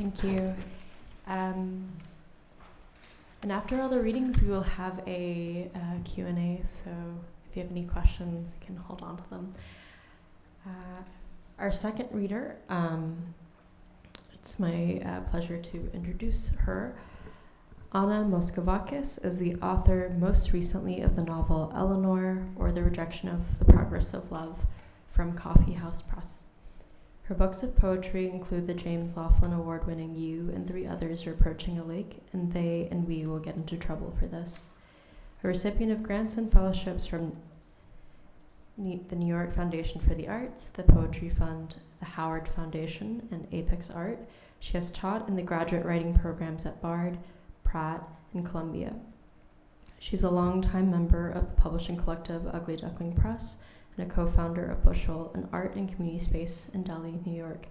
Thank you. And after all the readings, we will have a Q&A, so if you have any questions, you can hold on to them. Our second reader, it's my pleasure to introduce her. Anna Moschovakis is the author most recently of the novel Eleanor, or The Rejection of the Progress of Love, from Coffee House Press. Her books of poetry include the James Laughlin award-winning You and Three Others Are Approaching a Lake, and They and We Will Get Into Trouble for This. A recipient of grants and fellowships from the New York Foundation for the Arts, the Poetry Fund, the Howard Foundation, and apexart, she has taught in the graduate writing programs at Bard, Pratt, and Columbia. She's a longtime member of the publishing collective Ugly Duckling Presse and a co-founder of Bushel, an art and community space in Delhi, New York.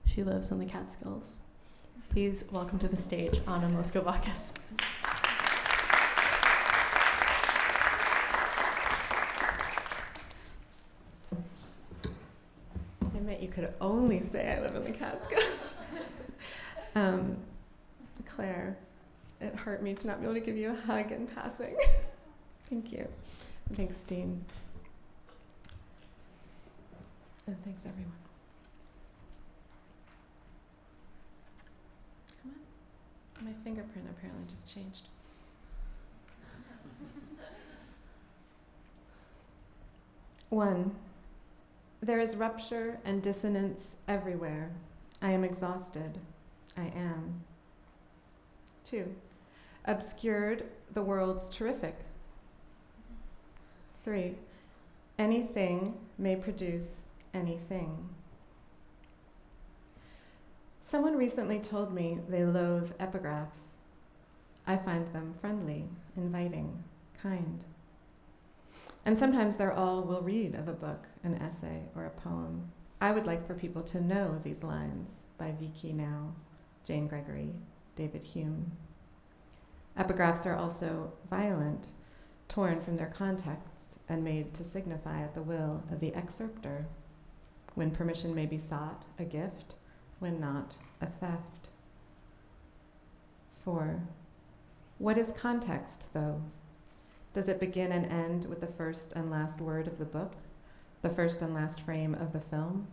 She lives in the Catskills. Please welcome to the stage Anna Moschovakis. I meant you could only say I live in the Catskills. Claire, it hurt me to not be able to give you a hug in passing. Thank you. And thanks, Dean. And thanks, everyone. Come on. My fingerprint apparently just changed. One, there is rupture and dissonance everywhere. I am exhausted. I am. 2, obscured, the world's terrific. 3, anything may produce anything. Someone recently told me they loathe epigraphs. I find them friendly, inviting, kind. And sometimes they're all we'll read of a book, an essay, or a poem. I would like for people to know these lines by Vicky Now, Jane Gregory, David Hume. Epigraphs are also violent, torn from their context and made to signify at the will of the excerptor. When permission may be sought, a gift, when not, a theft. 4, what is context, though? Does it begin and end with the first and last word of the book, the first and last frame of the film?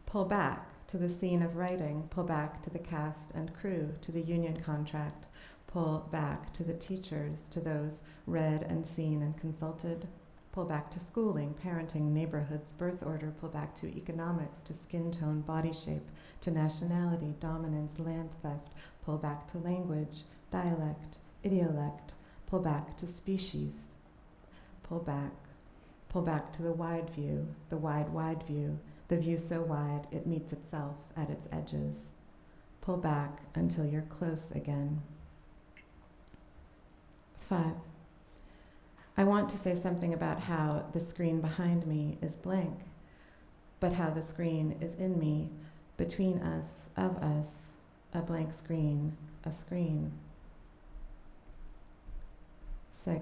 Pull back to the scene of writing, pull back to the cast and crew, to the union contract, pull back to the teachers, to those read and seen and consulted, pull back to schooling, parenting, neighborhoods, birth order, pull back to economics, to skin tone, body shape, to nationality, dominance, land theft, pull back to language, dialect, idiolect, pull back to species, pull back to the wide view, the wide view, the view so wide it meets itself at its edges. Pull back until you're close again. 5, I want to say something about how the screen behind me is blank, but how the screen is in me, between us, of us, a blank screen, a screen. 6,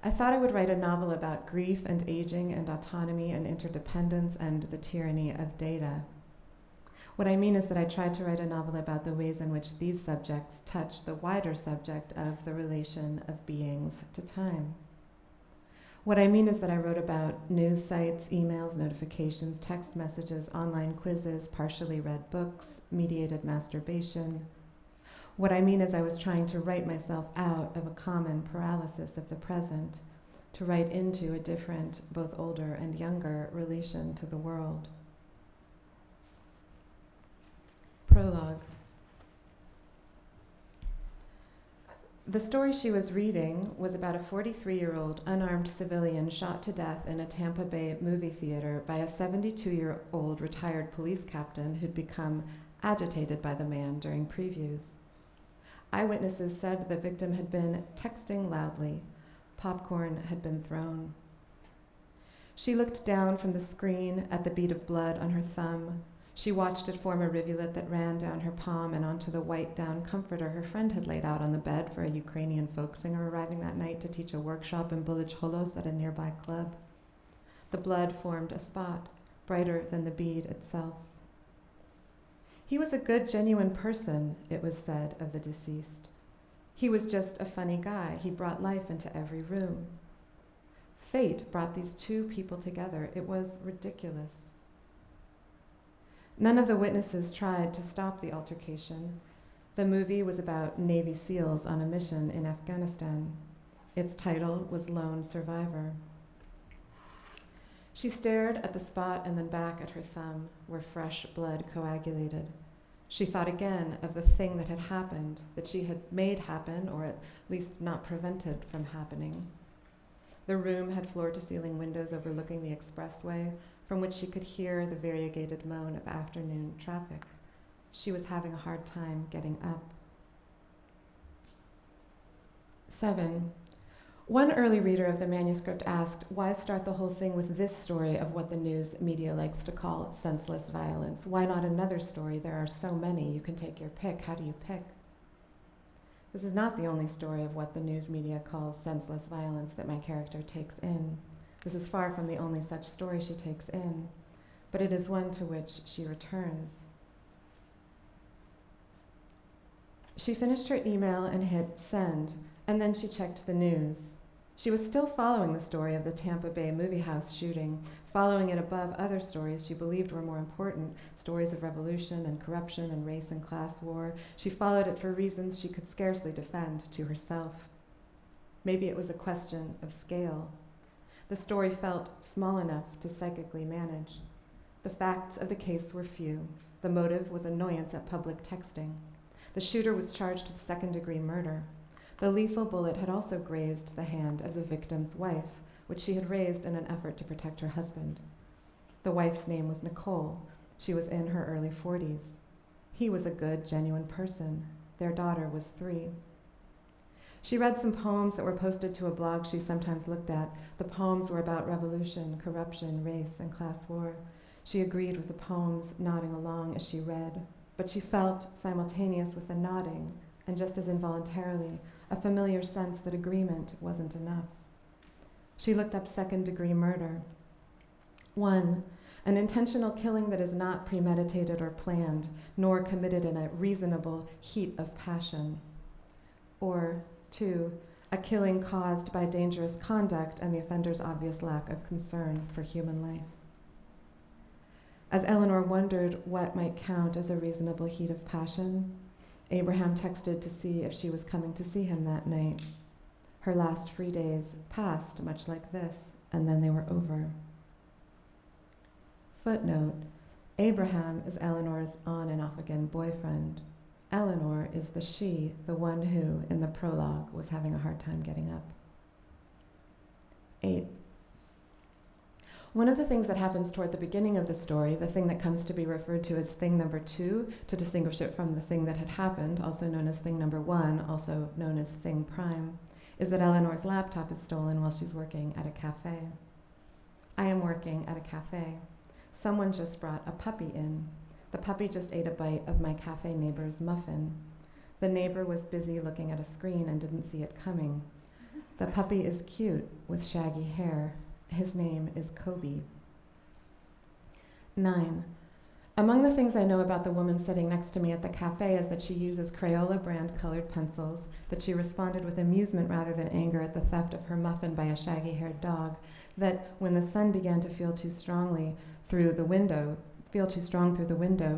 I thought I would write a novel about grief and aging and autonomy and interdependence and the tyranny of data. What I mean is that I tried to write a novel about the ways in which these subjects touch the wider subject of the relation of beings to time. What I mean is that I wrote about news sites, emails, notifications, text messages, online quizzes, partially read books, mediated masturbation. What I mean is I was trying to write myself out of a common paralysis of the present, to write into a different, both older and younger, relation to the world. Prologue. The story she was reading was about a 43-year-old unarmed civilian shot to death in a Tampa Bay movie theater by a 72-year-old retired police captain who'd become agitated by the man during previews. Eyewitnesses said the victim had been texting loudly. Popcorn had been thrown. She looked down from the screen at the bead of blood on her thumb. She watched it form a rivulet that ran down her palm and onto the white down comforter her friend had laid out on the bed for a Ukrainian folk singer arriving that night to teach a workshop in Bulych Holos at a nearby club. The blood formed a spot, brighter than the bead itself. He was a good, genuine person, it was said of the deceased. He was just a funny guy. He brought life into every room. Fate brought these two people together. It was ridiculous. None of the witnesses tried to stop the altercation. The movie was about Navy SEALs on a mission in Afghanistan. Its title was Lone Survivor. She stared at the spot and then back at her thumb, where fresh blood coagulated. She thought again of the thing that had happened, that she had made happen, or at least not prevented from happening. The room had floor-to-ceiling windows overlooking the expressway, from which she could hear the variegated moan of afternoon traffic. She was having a hard time getting up. 7. One early reader of the manuscript asked, why start the whole thing with this story of what the news media likes to call senseless violence? Why not another story? There are so many. You can take your pick. How do you pick? This is not the only story of what the news media calls senseless violence that my character takes in. This is far from the only such story she takes in, but it is one to which she returns. She finished her email and hit send, and then she checked the news. She was still following the story of the Tampa Bay movie house shooting, following it above other stories she believed were more important, stories of revolution and corruption and race and class war. She followed it for reasons she could scarcely defend to herself. Maybe it was a question of scale. The story felt small enough to psychically manage. The facts of the case were few. The motive was annoyance at public texting. The shooter was charged with second-degree murder. The lethal bullet had also grazed the hand of the victim's wife, which she had raised in an effort to protect her husband. The wife's name was Nicole. She was in her early 40s. He was a good, genuine person. Their daughter was 3. She read some poems that were posted to a blog she sometimes looked at. The poems were about revolution, corruption, race, and class war. She agreed with the poems, nodding along as she read, but she felt, simultaneous with the nodding, and just as involuntarily, a familiar sense that agreement wasn't enough. She looked up second-degree murder. 1, an intentional killing that is not premeditated or planned, nor committed in a reasonable heat of passion. Or 2, a killing caused by dangerous conduct and the offender's obvious lack of concern for human life. As Eleanor wondered what might count as a reasonable heat of passion, Abraham texted to see if she was coming to see him that night. Her last free days passed much like this, and then they were over. Footnote: Abraham is Eleanor's on and off again boyfriend. Eleanor is the she, the one who, in the prologue, was having a hard time getting up. 8. One of the things that happens toward the beginning of the story, the thing that comes to be referred to as thing number 2, to distinguish it from the thing that had happened, also known as thing number 1, also known as thing prime, is that Eleanor's laptop is stolen while she's working at a cafe. I am working at a cafe. Someone just brought a puppy in. The puppy just ate a bite of my cafe neighbor's muffin. The neighbor was busy looking at a screen and didn't see it coming. The puppy is cute with shaggy hair. His name is Kobe. 9. Among the things I know about the woman sitting next to me at the cafe is that she uses Crayola brand colored pencils, that she responded with amusement rather than anger at the theft of her muffin by a shaggy-haired dog, that when the sun began to feel too strong through the window,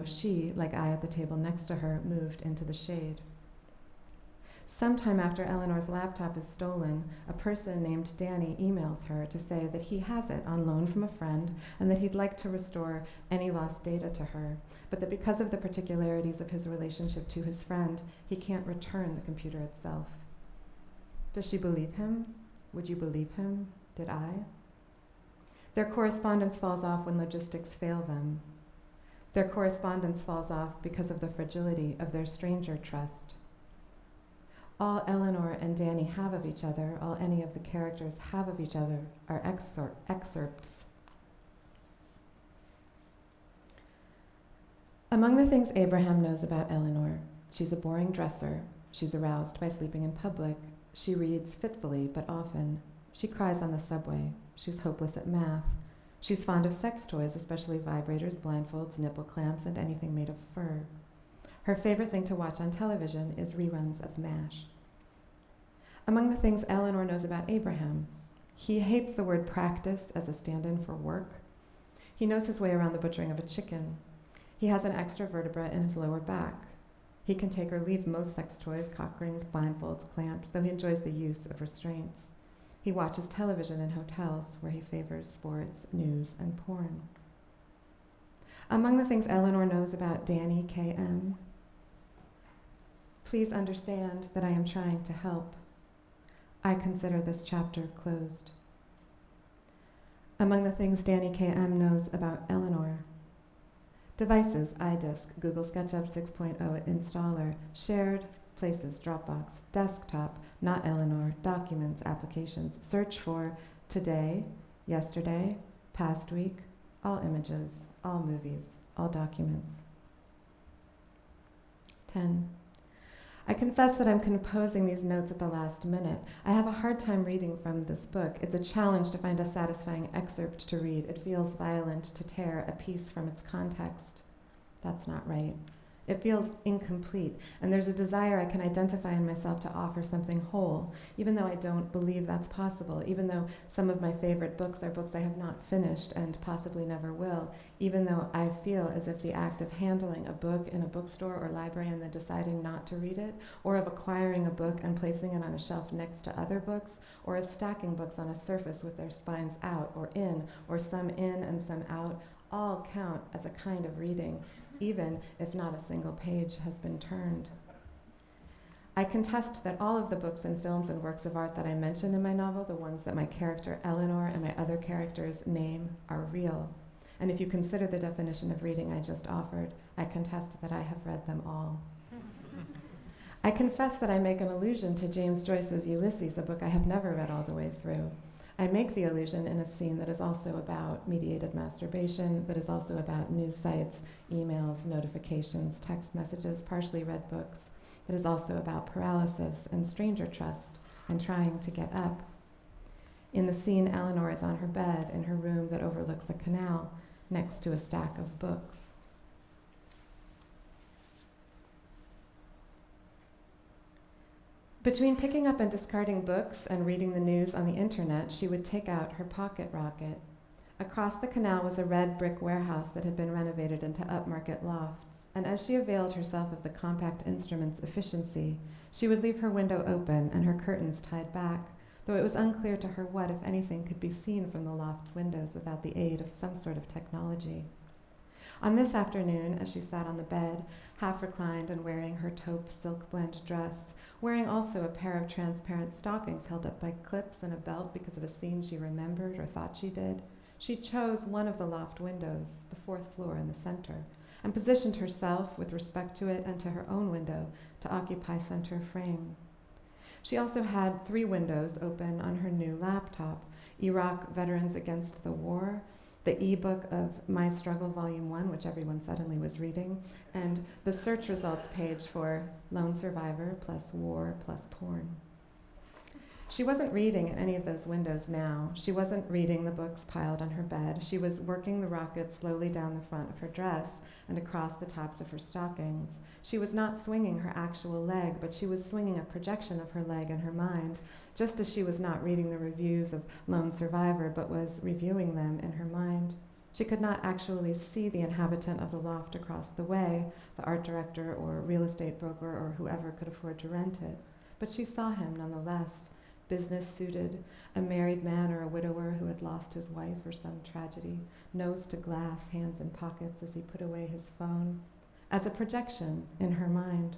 she, like I at the table next to her, moved into the shade. Sometime after Eleanor's laptop is stolen, a person named Danny emails her to say that he has it on loan from a friend and that he'd like to restore any lost data to her, but that because of the particularities of his relationship to his friend, he can't return the computer itself. Does she believe him? Would you believe him? Did I? Their correspondence falls off when logistics fail them. Their correspondence falls off because of the fragility of their stranger trust. All Eleanor and Danny have of each other, all any of the characters have of each other, are excerpts. Among the things Abraham knows about Eleanor, she's a boring dresser. She's aroused by sleeping in public. She reads fitfully, but often. She cries on the subway. She's hopeless at math. She's fond of sex toys, especially vibrators, blindfolds, nipple clamps, and anything made of fur. Her favorite thing to watch on television is reruns of MASH. Among the things Eleanor knows about Abraham, he hates the word practice as a stand-in for work. He knows his way around the butchering of a chicken. He has an extra vertebra in his lower back. He can take or leave most sex toys, cock rings, blindfolds, clamps, though he enjoys the use of restraints. He watches television in hotels where he favors sports, news, and porn. Among the things Eleanor knows about Danny K.M., please understand that I am trying to help. I consider this chapter closed. Among the things Danny K.M. knows about Eleanor: devices, iDisk, Google SketchUp 6.0 installer, shared places, Dropbox, desktop, not Eleanor, documents, applications, search for today, yesterday, past week, all images, all movies, all documents. 10. I confess that I'm composing these notes at the last minute. I have a hard time reading from this book. It's a challenge to find a satisfying excerpt to read. It feels violent to tear a piece from its context. That's not right. It feels incomplete, and there's a desire I can identify in myself to offer something whole, even though I don't believe that's possible, even though some of my favorite books are books I have not finished and possibly never will, even though I feel as if the act of handling a book in a bookstore or library and then deciding not to read it, or of acquiring a book and placing it on a shelf next to other books, or of stacking books on a surface with their spines out or in, or some in and some out, all count as a kind of reading, even if not a single page has been turned. I contest that all of the books and films and works of art that I mention in my novel, the ones that my character Eleanor and my other characters name, are real. And if you consider the definition of reading I just offered, I contest that I have read them all. I confess that I make an allusion to James Joyce's Ulysses, a book I have never read all the way through. I make the allusion in a scene that is also about mediated masturbation, that is also about news sites, emails, notifications, text messages, partially read books, that is also about paralysis and stranger trust and trying to get up. In the scene, Eleanor is on her bed in her room that overlooks a canal next to a stack of books. Between picking up and discarding books and reading the news on the internet, she would take out her pocket rocket. Across the canal was a red brick warehouse that had been renovated into upmarket lofts, and as she availed herself of the compact instrument's efficiency, she would leave her window open and her curtains tied back, though it was unclear to her what, if anything, could be seen from the loft's windows without the aid of some sort of technology. On this afternoon, as she sat on the bed, half reclined and wearing her taupe silk-blend dress, wearing also a pair of transparent stockings held up by clips and a belt because of a scene she remembered or thought she did, she chose one of the loft windows, the fourth floor in the center, and positioned herself, with respect to it and to her own window, to occupy center frame. She also had 3 windows open on her new laptop: Iraq Veterans Against the War, the e-book of My Struggle Volume 1, which everyone suddenly was reading, and the search results page for Lone Survivor plus War plus Porn. She wasn't reading at any of those windows now. She wasn't reading the books piled on her bed. She was working the rocket slowly down the front of her dress and across the tops of her stockings. She was not swinging her actual leg, but she was swinging a projection of her leg in her mind, just as she was not reading the reviews of Lone Survivor, but was reviewing them in her mind. She could not actually see the inhabitant of the loft across the way, the art director or real estate broker or whoever could afford to rent it, but she saw him nonetheless, business-suited, a married man or a widower who had lost his wife or some tragedy, nose to glass, hands in pockets as he put away his phone, as a projection in her mind.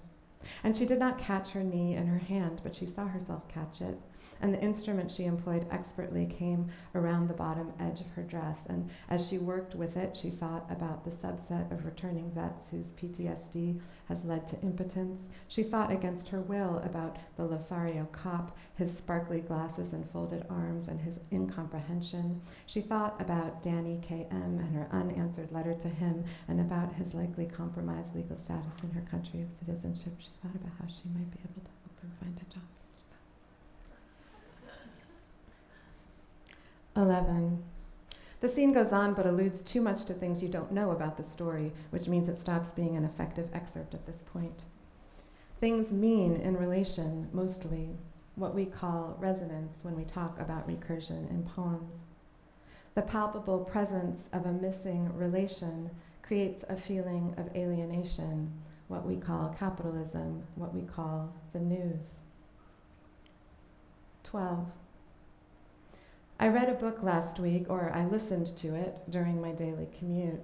And she did not catch her knee in her hand, but she saw herself catch it, and the instrument she employed expertly came around the bottom edge of her dress, and as she worked with it, she thought about the subset of returning vets whose PTSD has led to impotence. She thought against her will about the Lothario cop, his sparkly glasses and folded arms, and his incomprehension. She thought about Danny K.M. and her unanswered letter to him, and about his likely compromised legal status in her country of citizenship. She thought about how she might be able to hope and find a job. 11. The scene goes on but alludes too much to things you don't know about the story, which means it stops being an effective excerpt at this point. Things mean in relation, mostly, what we call resonance when we talk about recursion in poems. The palpable presence of a missing relation creates a feeling of alienation, what we call capitalism, what we call the news. 12. I read a book last week, or I listened to it during my daily commute.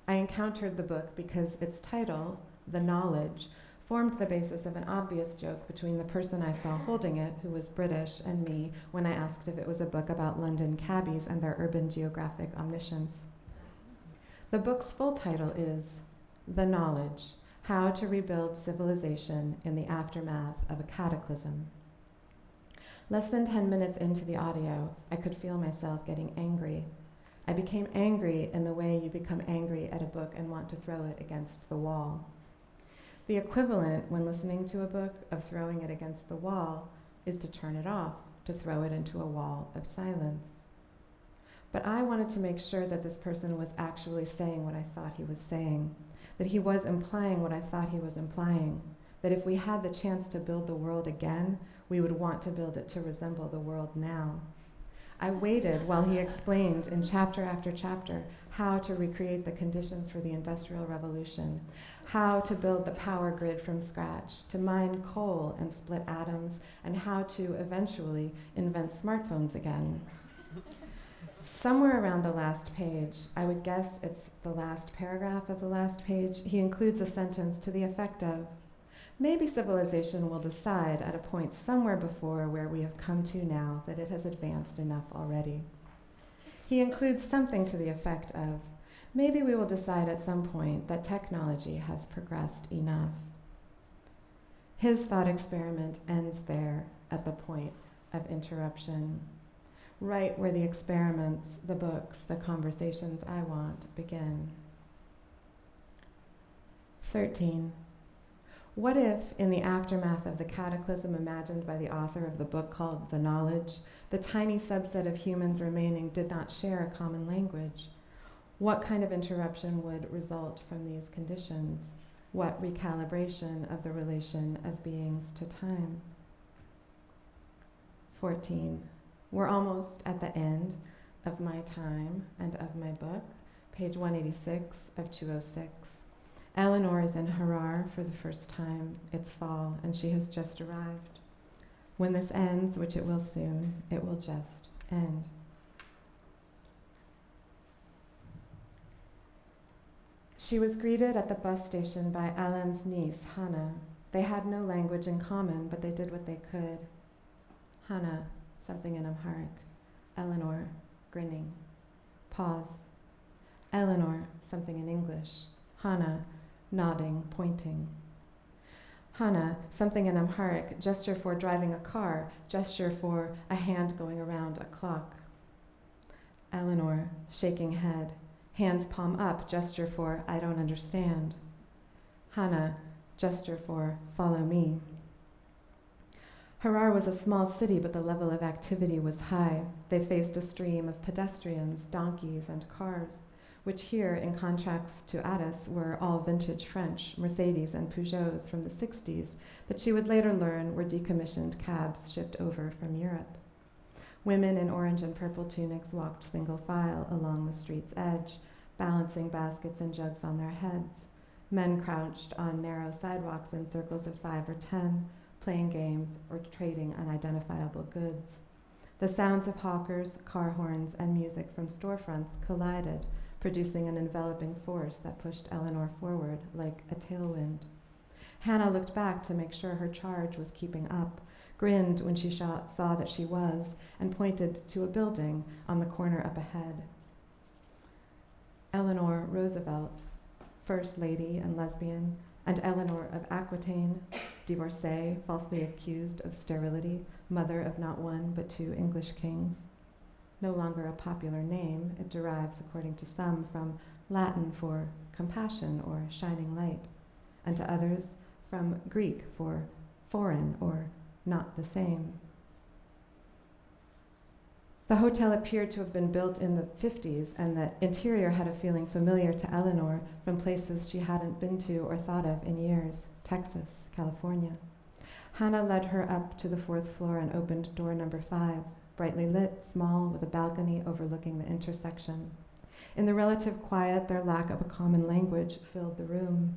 I encountered the book because its title, The Knowledge, formed the basis of an obvious joke between the person I saw holding it, who was British, and me when I asked if it was a book about London cabbies and their urban geographic omniscience. The book's full title is The Knowledge: How to Rebuild Civilization in the Aftermath of a Cataclysm. Less than 10 minutes into the audio, I could feel myself getting angry. I became angry in the way you become angry at a book and want to throw it against the wall. The equivalent when listening to a book of throwing it against the wall is to turn it off, to throw it into a wall of silence. But I wanted to make sure that this person was actually saying what I thought he was saying, that he was implying what I thought he was implying, that if we had the chance to build the world again, we would want to build it to resemble the world now. I waited while he explained in chapter after chapter how to recreate the conditions for the Industrial Revolution, how to build the power grid from scratch, to mine coal and split atoms, and how to eventually invent smartphones again. Somewhere around the last page, I would guess it's the last paragraph of the last page, he includes a sentence to the effect of, maybe civilization will decide at a point somewhere before where we have come to now that it has advanced enough already. He includes something to the effect of, maybe we will decide at some point that technology has progressed enough. His thought experiment ends there at the point of interruption, right where the experiments, the books, the conversations I want begin. 13. What if, in the aftermath of the cataclysm imagined by the author of the book called The Knowledge, the tiny subset of humans remaining did not share a common language? What kind of interruption would result from these conditions? What recalibration of the relation of beings to time? 14. We're almost at the end of my time and of my book, page 186 of 206. Eleanor is in Harar for the first time. It's fall, and she has just arrived. When this ends, which it will soon, it will just end. She was greeted at the bus station by Alam's niece, Hannah. They had no language in common, but they did what they could. Hannah, something in Amharic. Eleanor, grinning. Pause. Eleanor, something in English. Hannah, nodding, pointing. Hannah, something in Amharic, gesture for driving a car, gesture for a hand going around a clock. Eleanor, shaking head, hands palm up, gesture for I don't understand. Hannah, gesture for follow me. Harar was a small city, but the level of activity was high. They faced a stream of pedestrians, donkeys, and cars, which here, in contrast to Addis, were all vintage French, Mercedes and Peugeots from the 60s, that she would later learn were decommissioned cabs shipped over from Europe. Women in orange and purple tunics walked single file along the street's edge, balancing baskets and jugs on their heads. Men crouched on narrow sidewalks in circles of 5 or 10, playing games or trading unidentifiable goods. The sounds of hawkers, car horns, and music from storefronts collided, producing an enveloping force that pushed Eleanor forward like a tailwind. Hannah looked back to make sure her charge was keeping up, grinned when she saw that she was, and pointed to a building on the corner up ahead. Eleanor Roosevelt, First Lady and lesbian, and Eleanor of Aquitaine, divorcee, falsely accused of sterility, mother of not one but 2 English kings. No longer a popular name, it derives, according to some, from Latin for compassion or shining light, and to others from Greek for foreign or not the same. The hotel appeared to have been built in the 50s, and the interior had a feeling familiar to Eleanor from places she hadn't been to or thought of in years, Texas, California. Hannah led her up to the 4th floor and opened door number 5, brightly lit, small, with a balcony overlooking the intersection. In the relative quiet, their lack of a common language filled the room.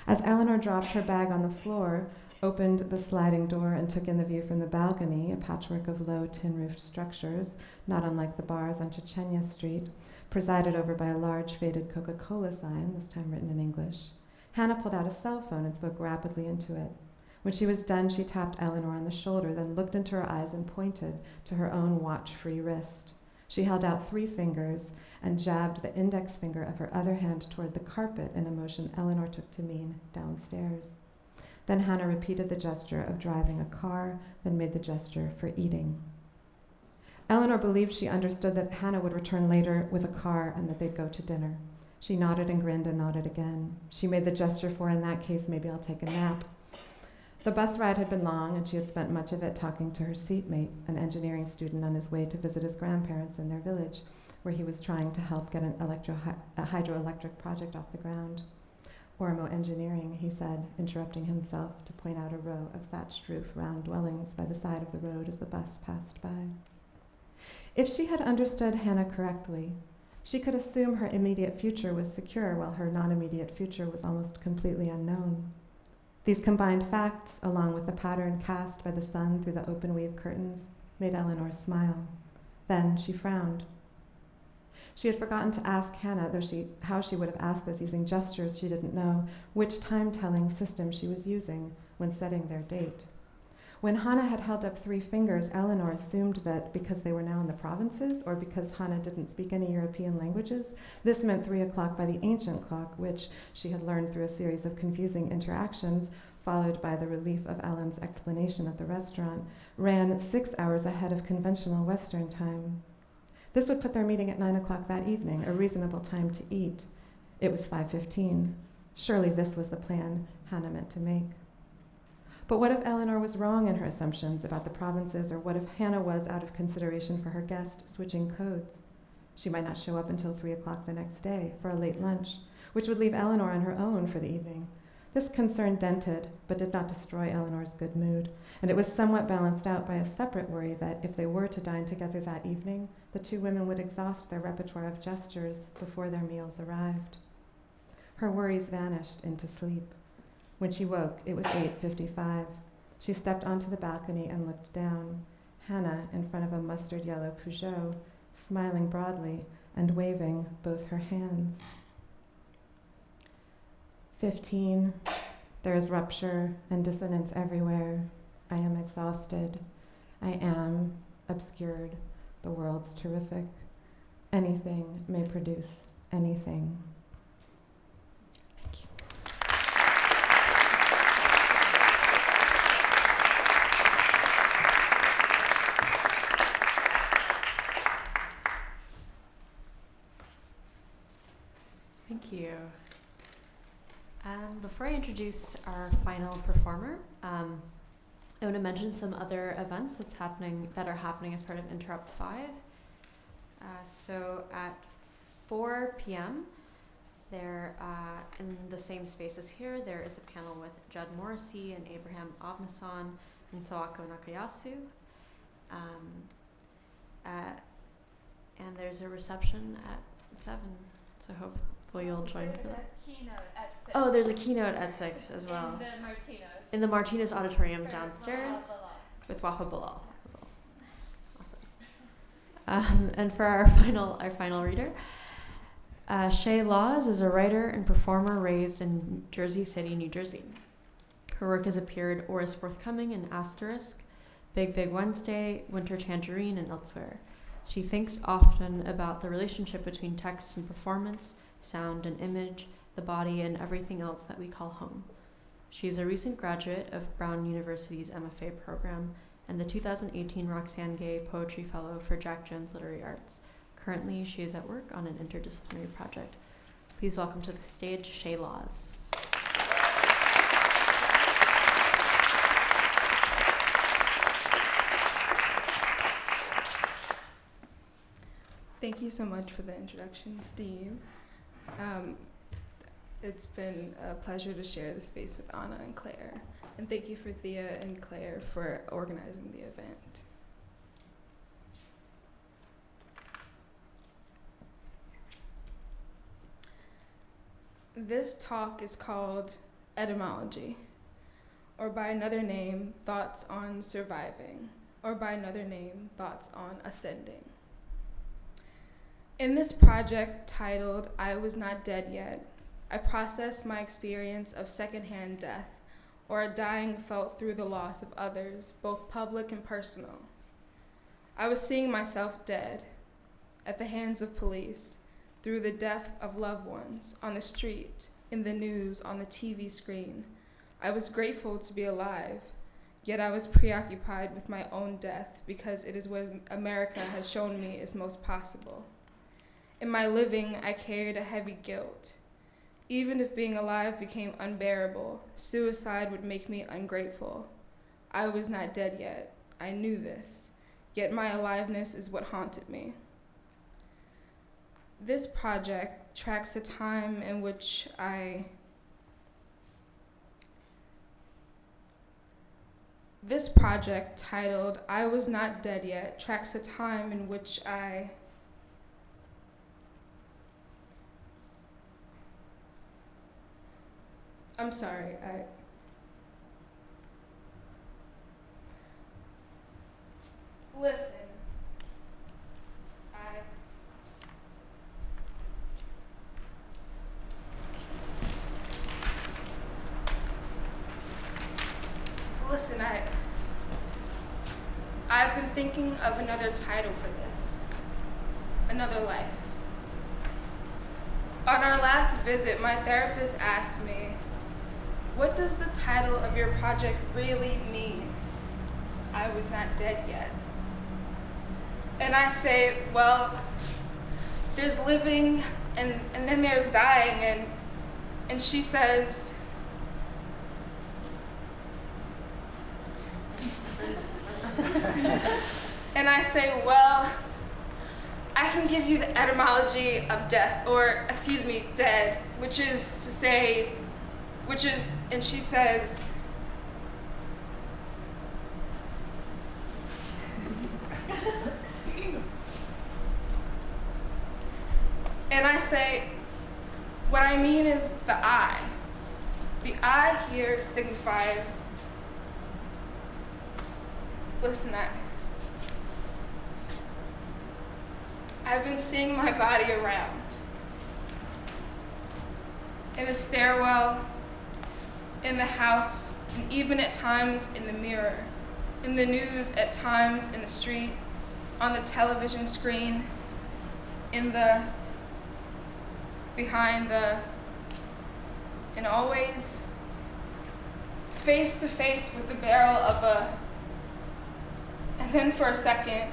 As Eleanor dropped her bag on the floor, opened the sliding door, and took in the view from the balcony, a patchwork of low tin-roofed structures, not unlike the bars on Chechnya Street, presided over by a large faded Coca-Cola sign, this time written in English, Hannah pulled out a cell phone and spoke rapidly into it. When she was done, she tapped Eleanor on the shoulder, then looked into her eyes and pointed to her own watch-free wrist. She held out 3 fingers and jabbed the index finger of her other hand toward the carpet in a motion Eleanor took to mean downstairs. Then Hannah repeated the gesture of driving a car, then made the gesture for eating. Eleanor believed she understood that Hannah would return later with a car and that they'd go to dinner. She nodded and grinned and nodded again. She made the gesture for, in that case, maybe I'll take a nap. The bus ride had been long, and she had spent much of it talking to her seatmate, an engineering student on his way to visit his grandparents in their village, where he was trying to help get a hydroelectric project off the ground. Ormo engineering, he said, interrupting himself to point out a row of thatched roof round dwellings by the side of the road as the bus passed by. If she had understood Hannah correctly, she could assume her immediate future was secure while her non-immediate future was almost completely unknown. These combined facts, along with the pattern cast by the sun through the open-weave curtains, made Eleanor smile. Then she frowned. She had forgotten to ask Hannah, how she would have asked this using gestures she didn't know, which time-telling system she was using when setting their date. When Hannah had held up 3 fingers, Eleanor assumed that because they were now in the provinces, or because Hannah didn't speak any European languages, this meant 3 o'clock by the ancient clock, which she had learned through a series of confusing interactions, followed by the relief of Alam's explanation at the restaurant, ran 6 hours ahead of conventional Western time. This would put their meeting at 9 o'clock that evening, a reasonable time to eat. It was 5:15. Surely this was the plan Hannah meant to make. But what if Eleanor was wrong in her assumptions about the provinces, or what if Hannah was, out of consideration for her guest, switching codes? She might not show up until 3 o'clock the next day for a late lunch, which would leave Eleanor on her own for the evening. This concern dented, but did not destroy Eleanor's good mood, and it was somewhat balanced out by a separate worry that if they were to dine together that evening, the 2 women would exhaust their repertoire of gestures before their meals arrived. Her worries vanished into sleep. When she woke, it was 8:55. She stepped onto the balcony and looked down. Hannah, in front of a mustard-yellow Peugeot, smiling broadly and waving both her hands. 15. There is rupture and dissonance everywhere. I am exhausted. I am obscured. The world's terrific. Anything may produce anything. Thank you. Thank you. Before I introduce our final performer, I want to mention some other events that are happening as part of Interrupt 5. So at 4 p.m., there, in the same space as here, there is a panel with Judd Morrissey and Abraham Ovnason and Sawako Nakayasu. And there's a reception at 7, so hopefully you'll join for that. Oh, there's a keynote at 6 as well. In the Martinez Auditorium downstairs with Wafa Bilal as well. Awesome. And for our final reader, Shay Lawz is a writer and performer raised in Jersey City, New Jersey. Her work has appeared or is forthcoming in Asterisk, Big Big Wednesday, Winter Tangerine, and elsewhere. She thinks often about the relationship between text and performance, sound and image, the body, and everything else that we call home. She is a recent graduate of Brown University's MFA program and the 2018 Roxane Gay Poetry Fellow for Jack Jones Literary Arts. Currently, she is at work on an interdisciplinary project. Please welcome to the stage Shay Lawz. Thank you so much for the introduction, Steve. It's been a pleasure to share the space with Anna and Claire. And thank you for Thea and Claire for organizing the event. This talk is called Etymology, or by another name, Thoughts on Surviving, or by another name, Thoughts on Ascending. In this project titled I Was Not Dead Yet, I processed my experience of secondhand death, or a dying felt through the loss of others, both public and personal. I was seeing myself dead, at the hands of police, through the death of loved ones, on the street, in the news, on the TV screen. I was grateful to be alive, yet I was preoccupied with my own death because it is what America has shown me is most possible. In my living, I carried a heavy guilt. Even if being alive became unbearable, suicide would make me ungrateful. I was not dead yet. I knew this, yet my aliveness is what haunted me. This project tracks a time in which This project, titled I Was Not Dead Yet, tracks a time in which Listen. I've been thinking of another title for this, Another Life. On our last visit, my therapist asked me, what does the title of your project really mean? I was not dead yet. And I say, well, there's living and then there's dying, and she says, and I say, well, I can give you the etymology of death, or dead, and she says, and I say, what I mean is the I. The I here signifies, listen, I've been seeing my body around. In the stairwell, in the house, and even at times in the mirror, in the news, at times in the street, on the television screen, behind the, and always face to face with the barrel of and then for a second,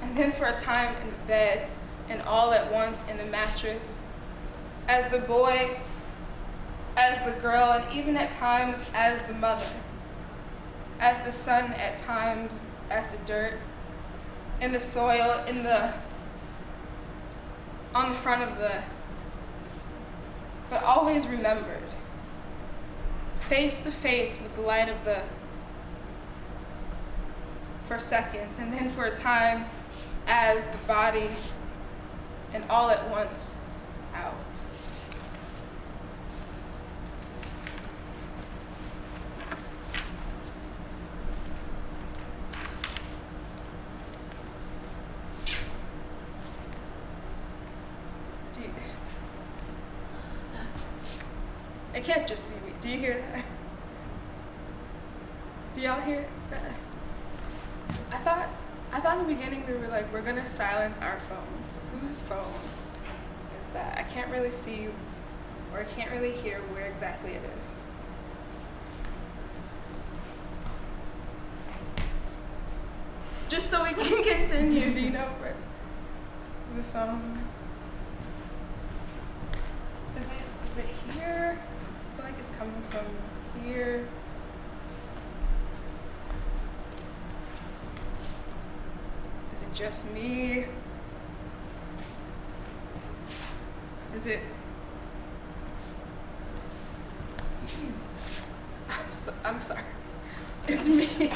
and then for a time in the bed, and all at once in the mattress, as the boy, as the girl, and even at times as the mother, as the sun at times, as the dirt, in the soil, on the front of but always remembered, face to face with the light of for seconds, and then for a time as the body, and all at once out. It can't just be me. Do you hear that? Do y'all hear that? I thought in the beginning we were like, we're gonna silence our phones. Whose phone is that? I can't really see, or I can't really hear where exactly it is. Just so we can continue, do you know where the phone? Is it here? I feel like it's coming from here. Is it just me? Is it? I'm sorry. It's me. So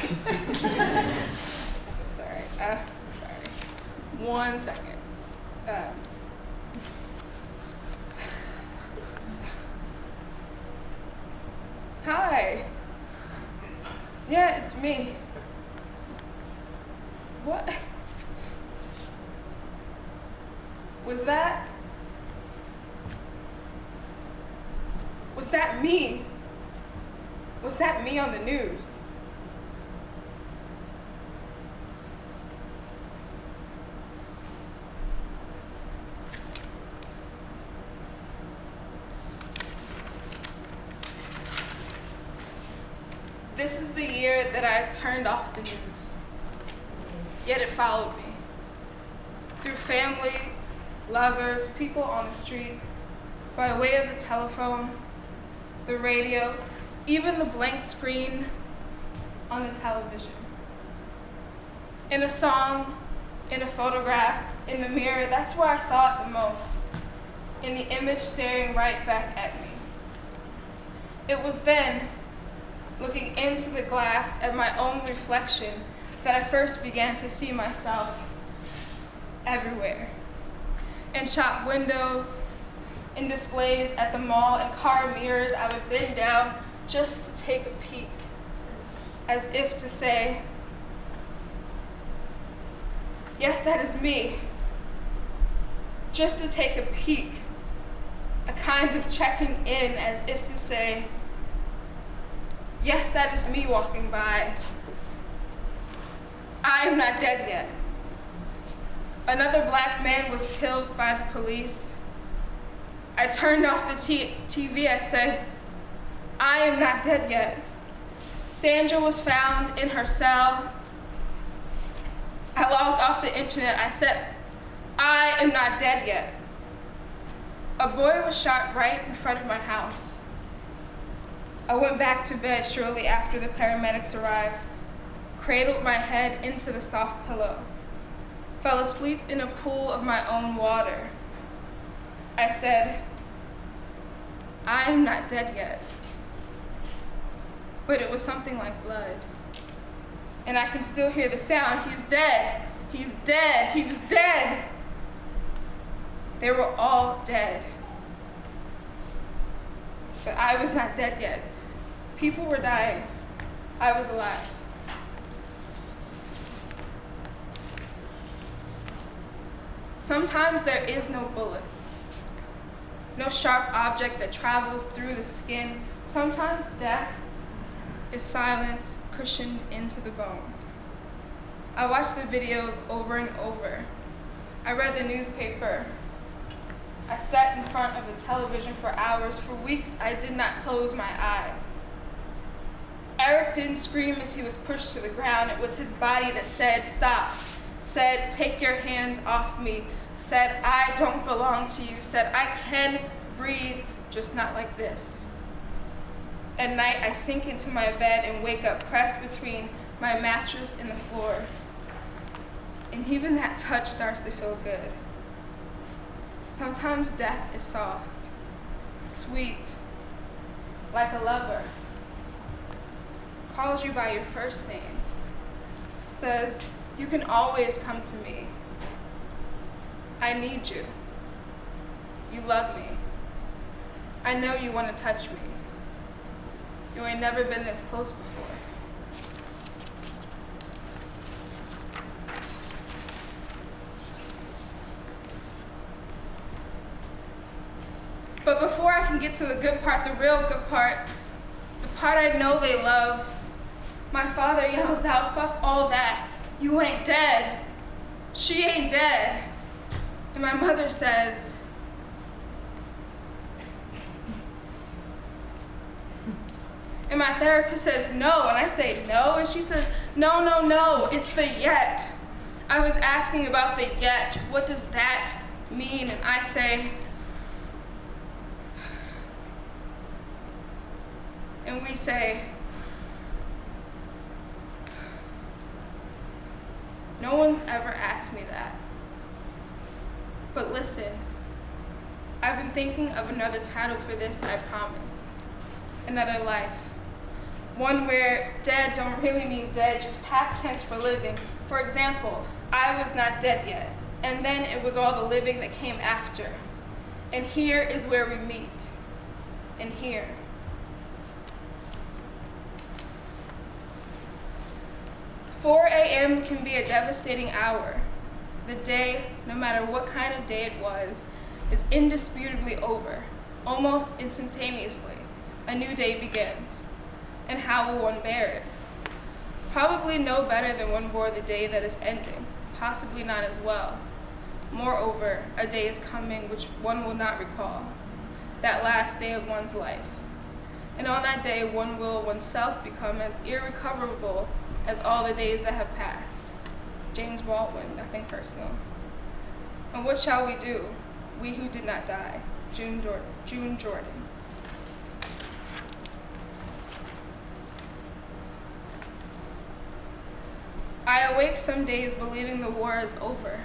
sorry. Sorry. 1 second. Hi. Yeah, it's me. What? Was that me? Was that me on the news? This is the year that I turned off the news. Yet it followed me. Through family, lovers, people on the street, by way of the telephone, the radio, even the blank screen on the television. In a song, in a photograph, in the mirror, that's where I saw it the most, in the image staring right back at me. It was then, looking into the glass at my own reflection, that I first began to see myself everywhere. In shop windows, in displays at the mall, in car mirrors, I would bend down just to take a peek, as if to say, yes, that is me. Just to take a peek, a kind of checking in, as if to say, yes, that is me walking by. I am not dead yet. Another black man was killed by the police. I turned off the TV, I said, I am not dead yet. Sandra was found in her cell. I logged off the internet, I said, I am not dead yet. A boy was shot right in front of my house. I went back to bed shortly after the paramedics arrived, cradled my head into the soft pillow, fell asleep in a pool of my own water. I said, I am not dead yet. But it was something like blood. And I can still hear the sound. He's dead. He's dead. He was dead. They were all dead. But I was not dead yet. People were dying. I was alive. Sometimes there is no bullet, no sharp object that travels through the skin. Sometimes death is silence cushioned into the bone. I watched the videos over and over. I read the newspaper. I sat in front of the television for hours. For weeks, I did not close my eyes. Eric didn't scream as he was pushed to the ground. It was his body that said, stop, said, take your hands off me, said, I don't belong to you, said, I can breathe, just not like this. At night, I sink into my bed and wake up pressed between my mattress and the floor. And even that touch starts to feel good. Sometimes death is soft, sweet, like a lover. Calls you by your first name, says, you can always come to me. I need you. You love me. I know you want to touch me. You ain't never been this close before. But before I can get to the good part, the real good part, the part I know they love, my father yells out, fuck all that. You ain't dead. She ain't dead. And my mother says, and my therapist says no, and I say no, and she says, no, no, no, it's the yet. I was asking about the yet. What does that mean? And I say, and we say, no one's ever asked me that. But listen, I've been thinking of another title for this, I promise. Another life. One where dead don't really mean dead, just past tense for living. For example, I was not dead yet, and then it was all the living that came after. And here is where we meet. And here. "4 a.m. can be a devastating hour. The day, no matter what kind of day it was, is indisputably over. Almost instantaneously, a new day begins. And how will one bear it? Probably no better than one bore the day that is ending, possibly not as well. Moreover, a day is coming which one will not recall, that last day of one's life. And on that day, one will oneself become as irrecoverable as all the days that have passed." James Baldwin, Nothing Personal. "And what shall we do, we who did not die?" June Jordan. I awake some days believing the war is over.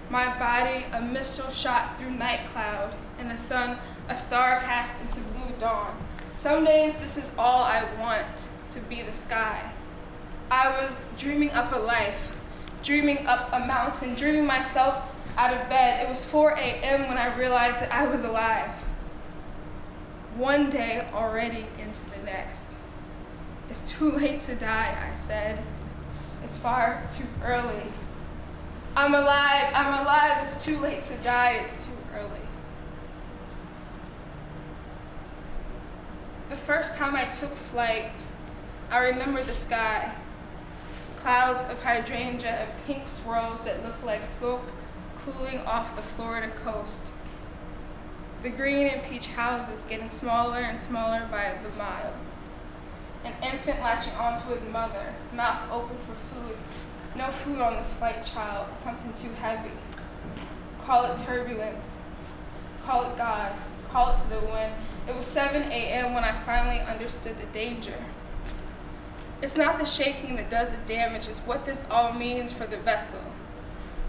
My body a missile shot through night cloud, and the sun a star cast into blue dawn. Some days this is all I want, to be the sky. I was dreaming up a life, dreaming up a mountain, dreaming myself out of bed. It was 4 a.m. when I realized that I was alive. One day already into the next. "It's too late to die," I said. "It's far too early. I'm alive, it's too late to die, it's too early." The first time I took flight, I remember the sky. Clouds of hydrangea and pink swirls that look like smoke cooling off the Florida coast. The green and peach houses getting smaller and smaller by the mile. An infant latching onto his mother, mouth open for food. No food on this flight, child, something too heavy. Call it turbulence, call it God, call it to the wind. It was 7 a.m. when I finally understood the danger. It's not the shaking that does the damage, it's what this all means for the vessel.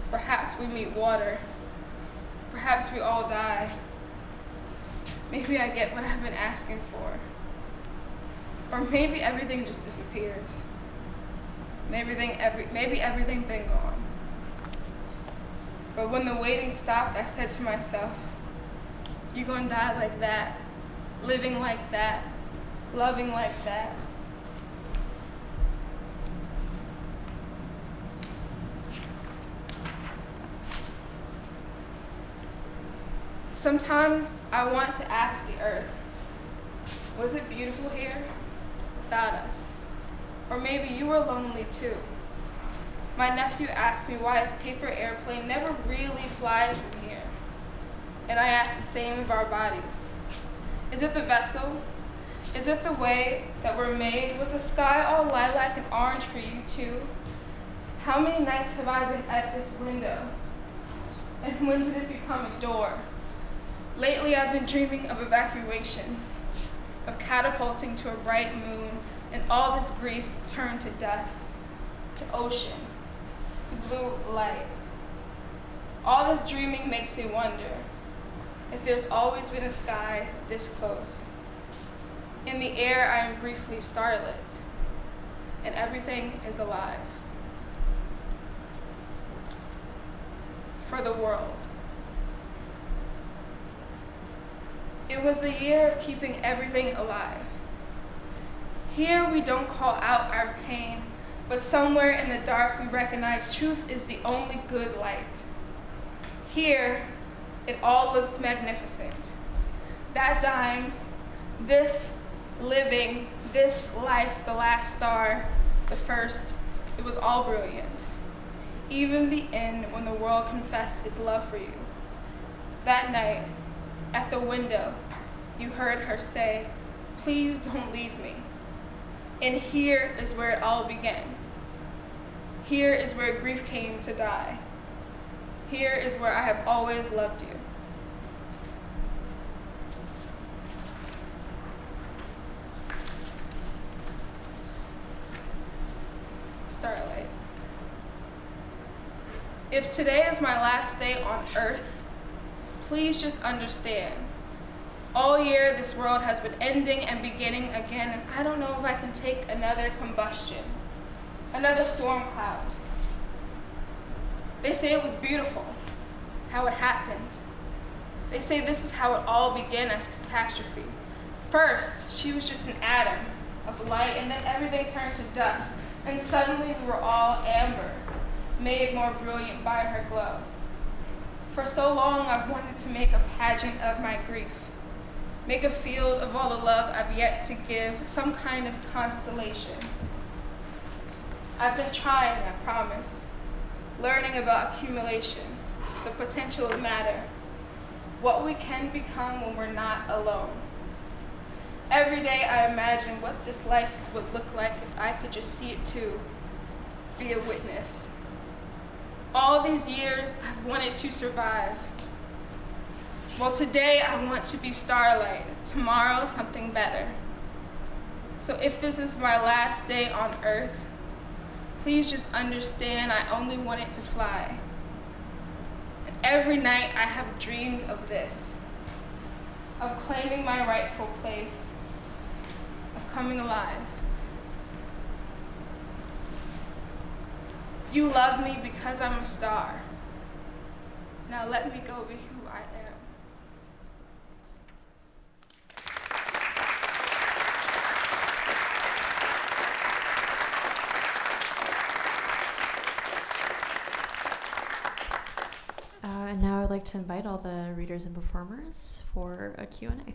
Perhaps we meet water. Perhaps we all die. Maybe I get what I've been asking for. Or maybe everything just disappears. Maybe everything been gone. But when the waiting stopped, I said to myself, "You gonna die like that, living like that, loving like that." Sometimes I want to ask the earth, was it beautiful here without us? Or maybe you were lonely too. My nephew asked me why his paper airplane never really flies from here. And I ask the same of our bodies. Is it the vessel? Is it the way that we're made? Was the sky all lilac and orange for you too? How many nights have I been at this window? And when did it become a door? Lately I've been dreaming of evacuation, of catapulting to a bright moon, and all this grief turned to dust, to ocean, to blue light. All this dreaming makes me wonder if there's always been a sky this close. In the air I am briefly starlit, and everything is alive. For the world. It was the year of keeping everything alive. Here we don't call out our pain, but somewhere in the dark we recognize truth is the only good light. Here, it all looks magnificent. That dying, this living, this life, the last star, the first, it was all brilliant. Even the end when the world confessed its love for you. That night, at the window, you heard her say, "Please don't leave me." And here is where it all began. Here is where grief came to die. Here is where I have always loved you. Starlight. If today is my last day on earth, Please just understand. All year, this world has been ending and beginning again, and I don't know if I can take another combustion, another storm cloud. They say it was beautiful, how it happened. They say this is how it all began as catastrophe. First, she was just an atom of light, and then everything turned to dust, and suddenly we were all amber, made more brilliant by her glow. For so long, I've wanted to make a pageant of my grief, make a field of all the love I've yet to give, some kind of constellation. I've been trying, I promise, learning about accumulation, the potential of matter, what we can become when we're not alone. Every day I imagine what this life would look like if I could just see it too, be a witness. All these years I've wanted to survive. Well, today I want to be starlight, tomorrow something better. So if this is my last day on earth, please just understand I only want it to fly. And every night I have dreamed of this, of claiming my rightful place, of coming alive. You love me because I'm a star. Now let me go be who I am. And now I'd like to invite all the readers and performers for a Q&A.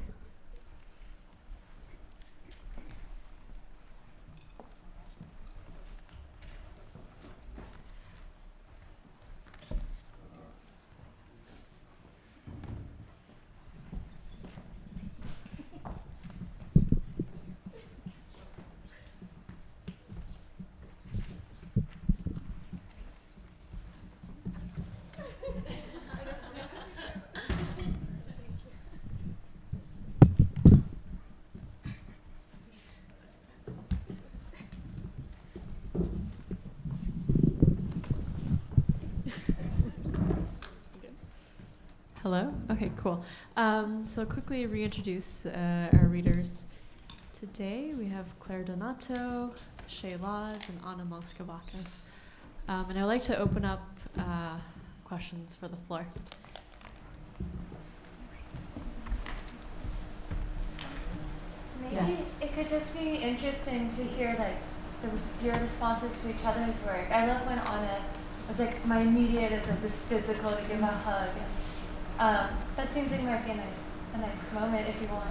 Hello? Okay, cool. So quickly reintroduce our readers. Today we have Claire Donato, Shay Lawz, and Anna Moschovakis. And I'd like to open up questions for the floor. Maybe it could just be interesting to hear like your responses to each other's work. I love when Anna was like, my immediate is like this physical to give a hug. That seems like might be a nice moment if you want.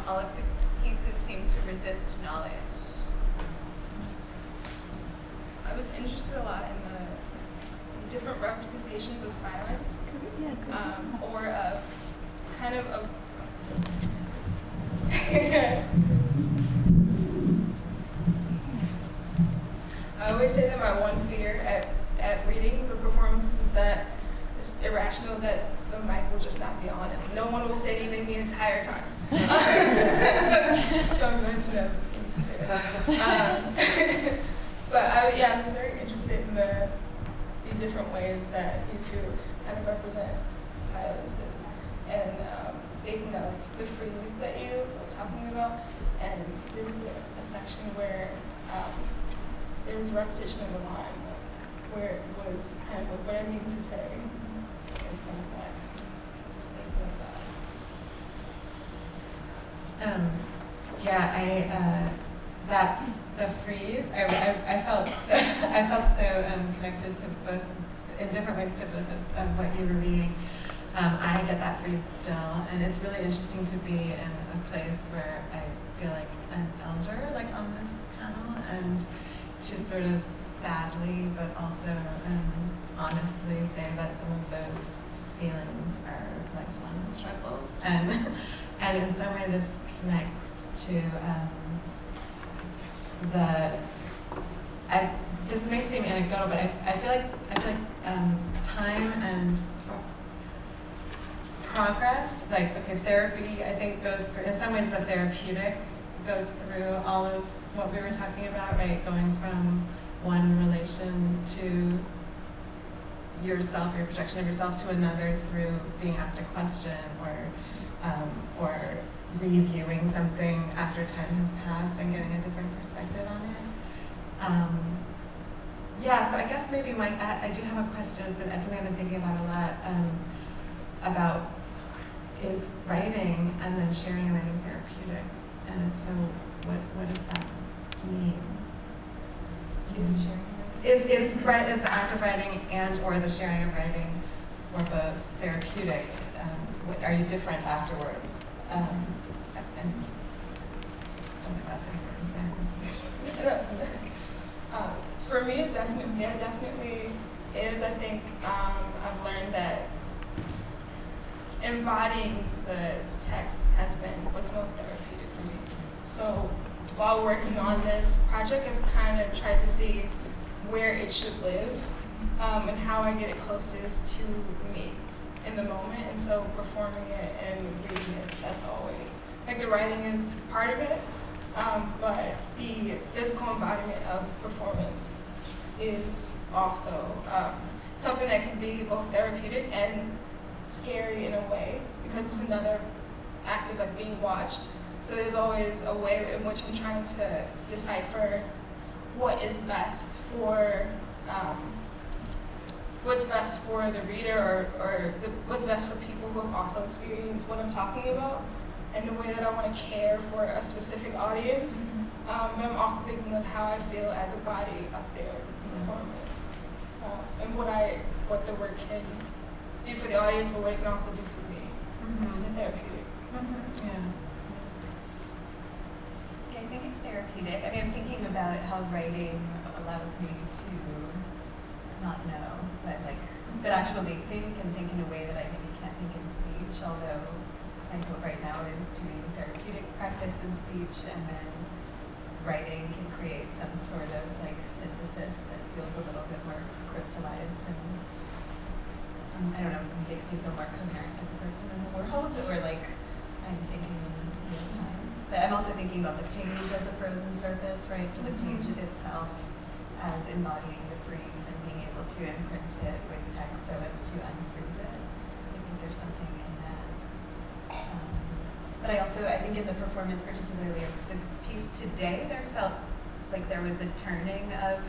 All of the pieces seem to resist knowledge. I was interested a lot in the different representations of silence, or of kind of a I always say that my one fear at readings or performances is that it's irrational that the mic will just not be on and no one will say anything the entire time. So I'm going to notice. But I was very interested in the different ways that you two kind of represent silences and thinking of the freeze that you were talking about. And there was a section where there was a repetition of a line where it was kind of like what I mean to say. It's kind of like just thinking of that. That the freeze. I felt so connected to both in different ways to both of what you were reading. I get that freeze still, and it's really interesting to be in a place where I feel like an elder, like on this panel, and to sort of sadly, but also honestly say that some of those feelings are lifelong struggles, and in some way this connects to this may seem anecdotal, but I feel like time and progress, like, okay, therapy, I think goes through, in some ways, the therapeutic goes through all of what we were talking about, right? Going from one relation to yourself, or your projection of yourself, to another through being asked a question or reviewing something after time has passed and getting a different perspective on it. Yeah, so I guess maybe I do have a question, but that's something I've been thinking about a lot, about is writing and then sharing and writing therapeutic? And if so, what does that mean? Is sharing Is the act of writing and or the sharing of writing or both therapeutic? Are you different afterwards? And I think that's important. For me, it definitely is. I think I've learned that embodying the text has been what's most therapeutic for me. So while working on this project, I've kind of tried to see where it should live and how I get it closest to me in the moment. And so performing it and reading it, that's always, like the writing is part of it, but the physical embodiment of performance is also something that can be both therapeutic and scary in a way, because it's another act of like being watched. So there's always a way in which I'm trying to decipher what is best for the reader, or what's best for people who have also experienced what I'm talking about, and the way that I want to care for a specific audience. And I'm also thinking of how I feel as a body up there performing, and what the work can do for the audience, but what it can also do for me, the therapeutic. Yeah. I think it's therapeutic. I mean, I'm thinking about how writing allows me to not know, but actually think in a way that I maybe can't think in speech, although I hope right now is doing therapeutic practice in speech, and then writing can create some sort of like synthesis that feels a little bit more crystallized, and I don't know, makes me feel more coherent as a person in the world, or like I'm thinking in real time. But I'm also thinking about the page as a frozen surface, right? So the page itself as embodying the freeze and being able to imprint it with text so as to unfreeze it. I think there's something in that. But I think in the performance, particularly of the piece today, there felt like there was a turning of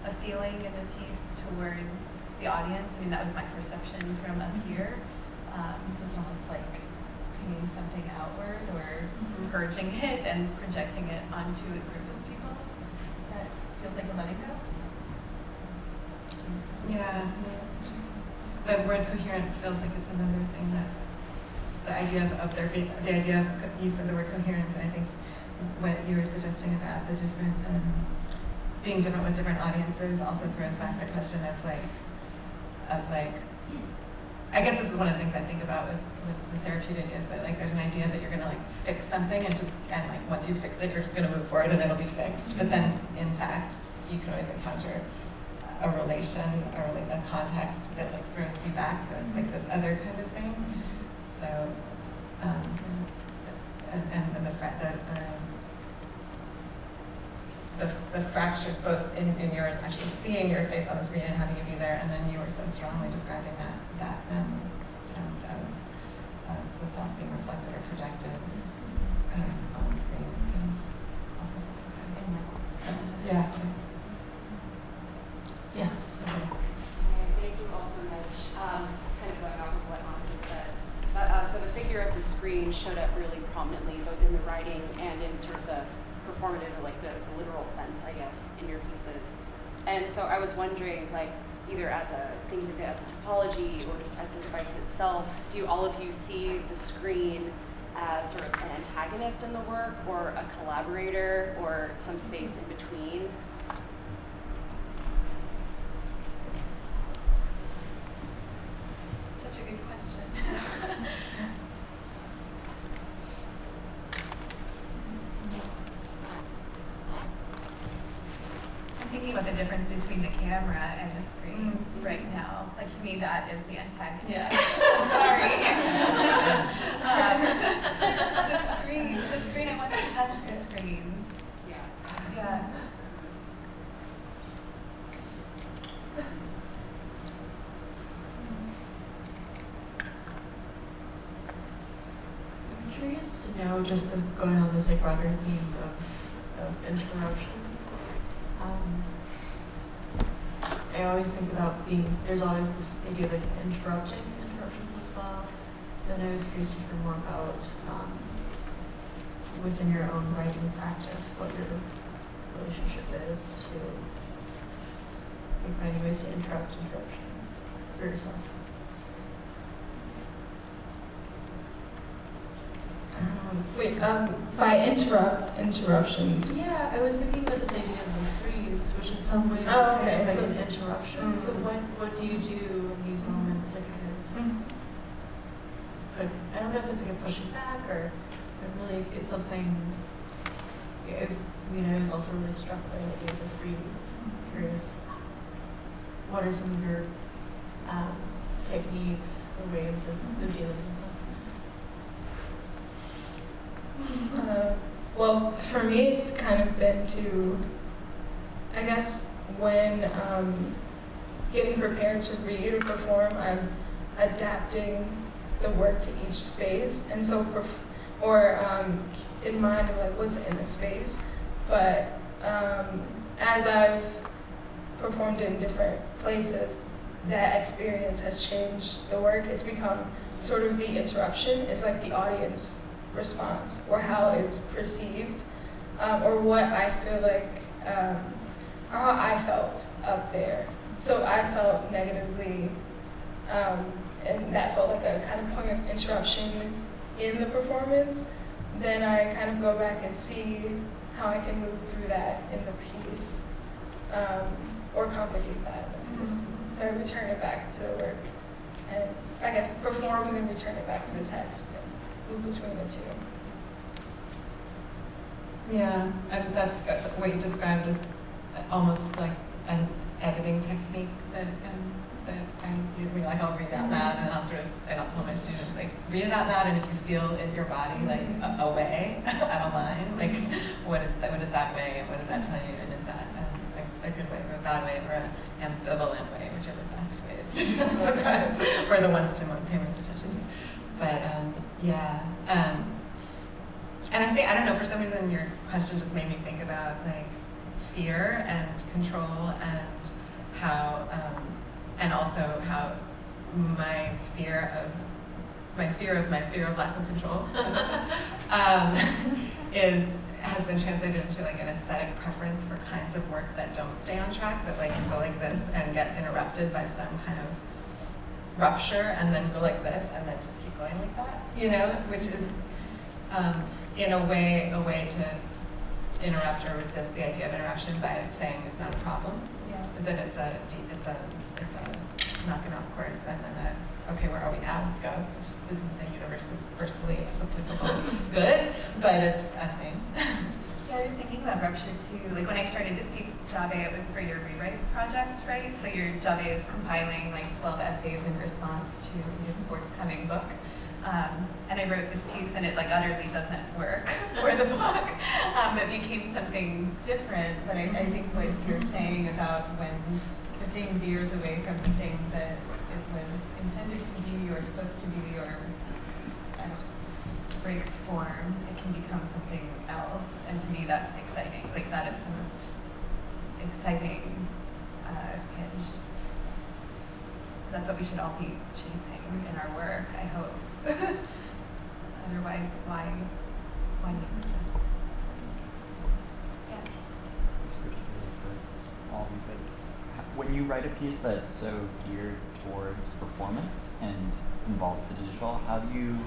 a feeling in the piece toward the audience. I mean, that was my perception from up here. So it's almost like bringing something outward, or purging it and projecting it onto a group of people. That feels like a letting go. Yeah. The word coherence feels like it's another thing that the idea of use of the word coherence, and I think what you were suggesting about the different being different with different audiences also throws back the question of I guess this is one of the things I think about with therapeutic, is that like there's an idea that you're gonna like fix something and like once you fix it, you're just gonna move forward and it'll be fixed. But then in fact you can always encounter a relation or like a context that like throws you back. So it's like this other kind of thing. So and the fracture both in yours, actually seeing your face on the screen and having you be there, and then you were so strongly describing that sense of the self being reflected or projected on screens can also yeah. Yes. Okay. Thank you all so much. This is kind of going off of what Anna just said. But, so the figure of the screen showed up really prominently, both in the writing and in sort of the performative, or like the literal sense, I guess, in your pieces. And so I was wondering, like, either thinking of it as a topology or just as the device itself, do all of you see the screen as sort of an antagonist in the work, or a collaborator, or some space in between? Such a good question. I'm thinking about the difference between the camera and the screen right now. Like, to me, that is the antagonist. Yeah. Sorry. The screen The screen, I want to touch the screen. Yeah. I'm curious to know, just going on this like broader theme of interruption. I always think about there's always this idea of like interruptions as well. And I was curious to hear more about within your own writing practice, what your relationship is to like, finding ways to interrupt interruptions for yourself. By interruptions. Yeah, I was thinking about this idea of the freeze, which in some ways is kind of like an interruption. So what do you do in these moments to kind of put, I don't know if it's like a pushing back or really it's something, I was also really struck by the idea of the freeze. Curious, what are some of your techniques or ways of dealing with Well, for me, it's kind of been to, I guess, when getting prepared to read or perform, I'm adapting the work to each space, and so, in mind of like what's in the space. But as I've performed in different places, that experience has changed the work. It's become sort of the interruption. It's like the audience response or how it's perceived, or what I feel like, or how I felt up there. So I felt negatively, and that felt like a kind of point of interruption in the performance. Then I kind of go back and see how I can move through that in the piece, or complicate that in the piece. So I return it back to the work, and I guess perform and then return it back to the text. Between the two. Yeah, that's what you described as almost like an editing technique that I'll read out loud and I'll tell my students like read it out loud, and if you feel in your body like a way out of line, like what is that way and what does that tell you, and is that a good way or a bad way or an ambivalent way, which are the best ways to feel sometimes, or the ones to pay most attention to. But and I don't know, for some reason your question just made me think about like fear and control, and how, and also how my fear of lack of control has been translated into like an aesthetic preference for kinds of work that don't stay on track, that like go like this and get interrupted by some kind of rupture, and then go like this and then just keep going like that, which is in a way to interrupt or resist the idea of interruption by saying it's not a problem, that it's a knocking off course, and then okay, where are we now? Let's go. Which isn't a universally applicable good, but it's a thing. Yeah, I was thinking about rupture too. Like when I started this piece, Jave, it was for your rewrites project, right? So your Jave is compiling like 12 essays in response to his forthcoming book. And I wrote this piece, and it like utterly doesn't work for the book. It became something different. But I think what you're saying about when the thing veers away from the thing that it was intended to be or supposed to be, or breaks form, it can become something else. And to me, that's exciting. Like that is the most exciting hinge. That's what we should all be chasing in our work, I hope. Otherwise, why make stuff? Yeah. When you write a piece that's so geared towards performance and involves the digital, how do you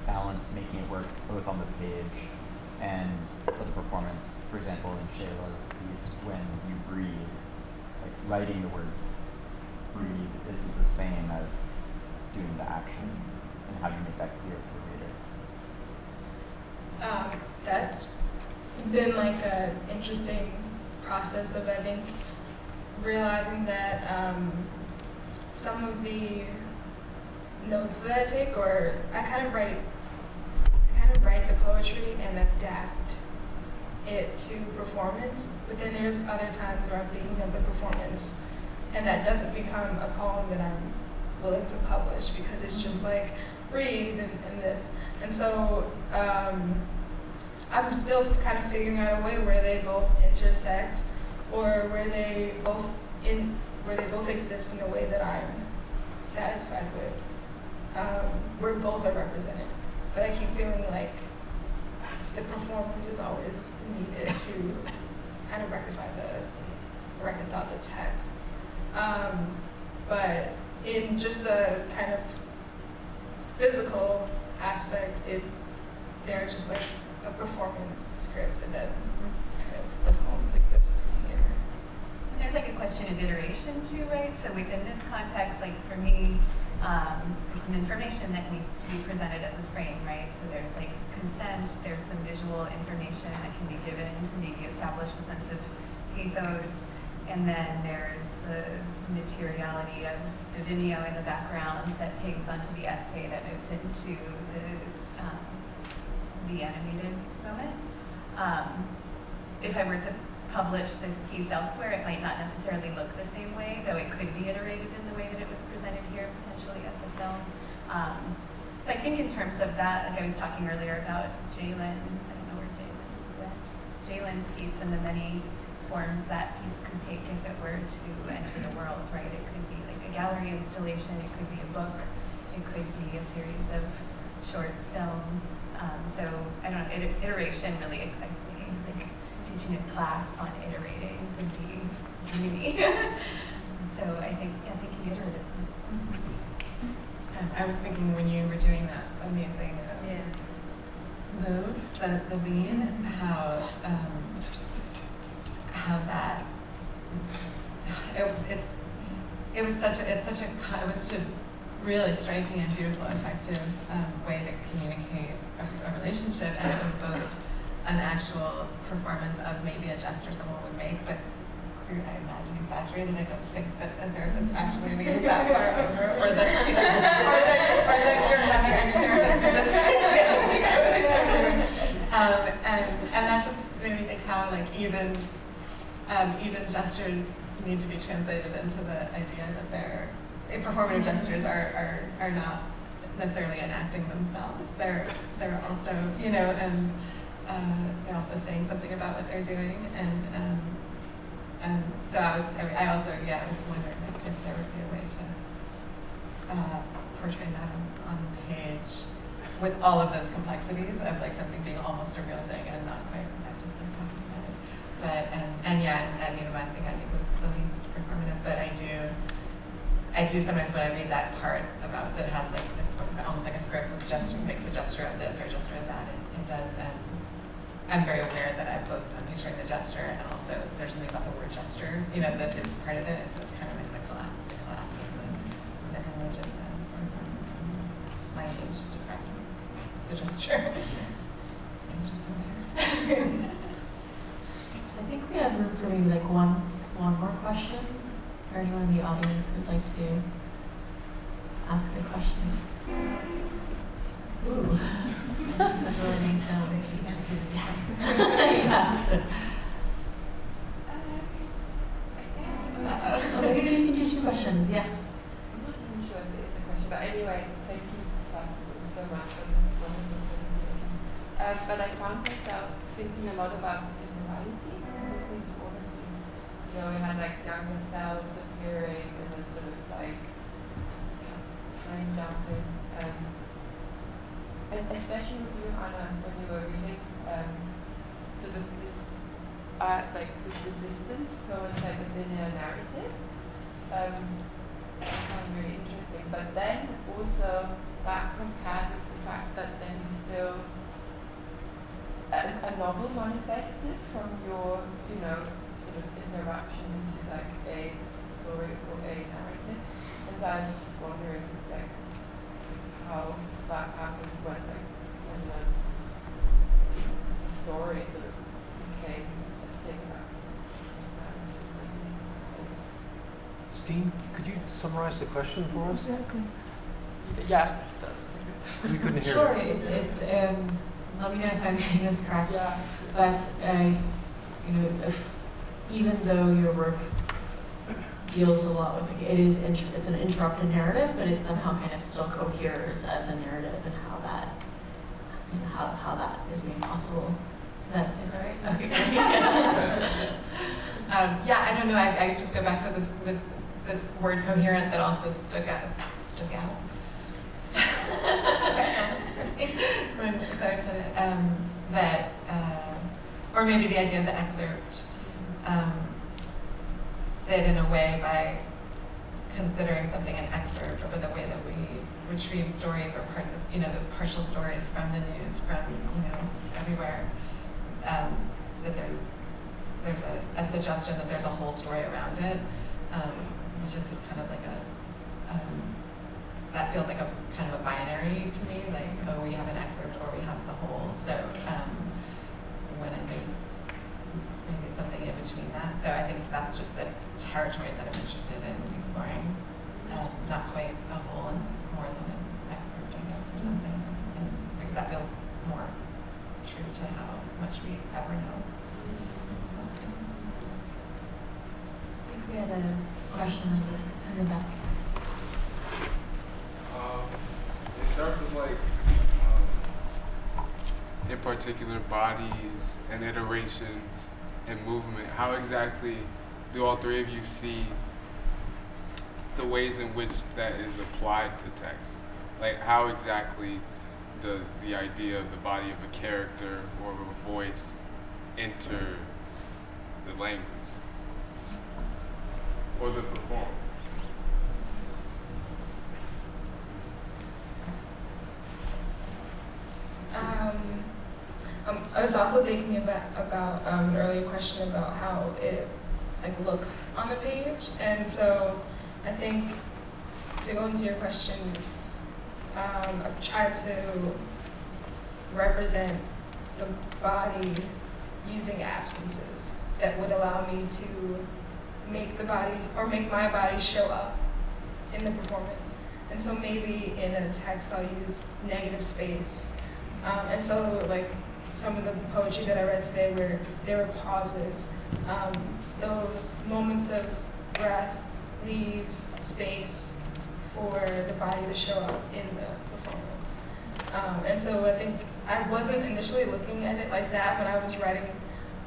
balance making it work both on the page and for the performance? For example, in Shay Lawz's piece, when you breathe, like writing the word breathe isn't the same as doing the action, and how do you make that clear for a reader? That's been like an interesting process of, I think, realizing that some of the notes that I take, or I kind of kind of write the poetry and adapt it to performance, but then there's other times where I'm thinking of the performance and that doesn't become a poem that I'm willing to publish because it's just like breathe and this. And so I'm still kind of figuring out a way where they both intersect or where they both exist in a way that I'm satisfied with, where both are represented. But I keep feeling like the performance is always needed to kind of reconcile the text. But in just a kind of physical aspect, they're just like a performance script, and then kind of the poems exist here. And there's like a question of iteration too, right? So within this context, like for me, there's some information that needs to be presented as a frame, right? So there's like consent, there's some visual information that can be given to maybe establish a sense of pathos, and then there's the materiality of the Vimeo in the background that pigs onto the essay that moves into the animated moment. If I were to publish this piece elsewhere, it might not necessarily look the same way, though it could be iterated in the way that it was presented here, potentially as a film. So I think in terms of that, like I was talking earlier about Jalen, I don't know where Jalen went, Jalen's piece and the many forms that piece could take if it were to enter the world, right? It could be like a gallery installation, it could be a book, it could be a series of short films. So I don't know, iteration really excites me. Like teaching a class on iterating would be dreamy. So I think thinking iteratively. I was thinking when you were doing that amazing move, the lean, how that it was such a really striking and beautiful, effective way to communicate a relationship, and it was both an actual performance of maybe a gesture someone would make, but through, I imagine, exaggerated. I don't think that a therapist actually leans that far over, or that your mother and your therapist do this. And that just made me think how like even gestures need to be translated into the idea that performative gestures are not necessarily enacting themselves. They're also, and they're also saying something about what they're doing, and so I was wondering if there would be a way to portray that on the page with all of those complexities of like something being almost a real thing and not quite just like talking about it. But one thing I think was the least performative, but I do sometimes when I read that part about that has like it's almost like a script with makes a gesture of this or a gesture of that, it does. I'm very aware that I'm picturing the gesture, and also there's something about the word gesture, that is part of it. So it's kind of like the collapse of the image of the performance and language describing the gesture. I'm just so there. So I think we have room for maybe like one more question. Is there anyone in the audience who'd like to ask a question? Ooh. That's really nice sound. Yes. Yes. Maybe you can do 2 questions. Yes. I'm not even sure if it is a question, but anyway, thank you, classes. It was so much for the wonderful presentation. But I found myself thinking a lot about temporalities and listening to all of you. We had like younger selves appearing and then sort of like time jumping. And especially with you, Anna, when you were reading, sort of this resistance towards like the linear narrative. I found really interesting. But then also that compared with the fact that then you still a novel manifested from your, sort of interruption into like a story or a narrative. And so I was just wondering like how that happened when those story sort of became a thing that concerned you. Steen, could you summarize the question for us? Exactly. Yeah, that's We couldn't hear Sure. you. It's let me know if I'm getting this correct. Yeah. But even though your work deals a lot with, like, it's an interrupted narrative, but it somehow kind of still coheres as a narrative, and how that, how that is made possible. Is that right? Okay. Yeah, I don't know. I just go back to this word coherent that also stuck out when Claire said it. Or maybe the idea of the excerpt. That in a way, by considering something an excerpt, or by the way that we retrieve stories or parts of, the partial stories from the news, from, everywhere, that there's a suggestion that there's a whole story around it, which is just kind of like that feels like a kind of a binary to me, like, oh, we have an excerpt or we have the whole. So when I think maybe it's something in between that. So I think that's just the territory that I'm interested in exploring. Not quite a whole and more than an excerpt, I guess, or something. And because that feels more true to how much we ever know. I think we had a question in the back. In terms of in particular bodies and iterations and movement, how exactly do all three of you see the ways in which that is applied to text? Like, how exactly does the idea of the body of a character or of a voice enter the language or the performance? I was also thinking about an earlier question about how it looks on the page, and so I think, to go into your question, I've tried to represent the body using absences that would allow me to make the body, or make my body show up in the performance. And so maybe in a text I'll use negative space. And so some of the poetry that I read today, where there were pauses, those moments of breath leave space for the body to show up in the performance. And so I think I wasn't initially looking at it like that when I was writing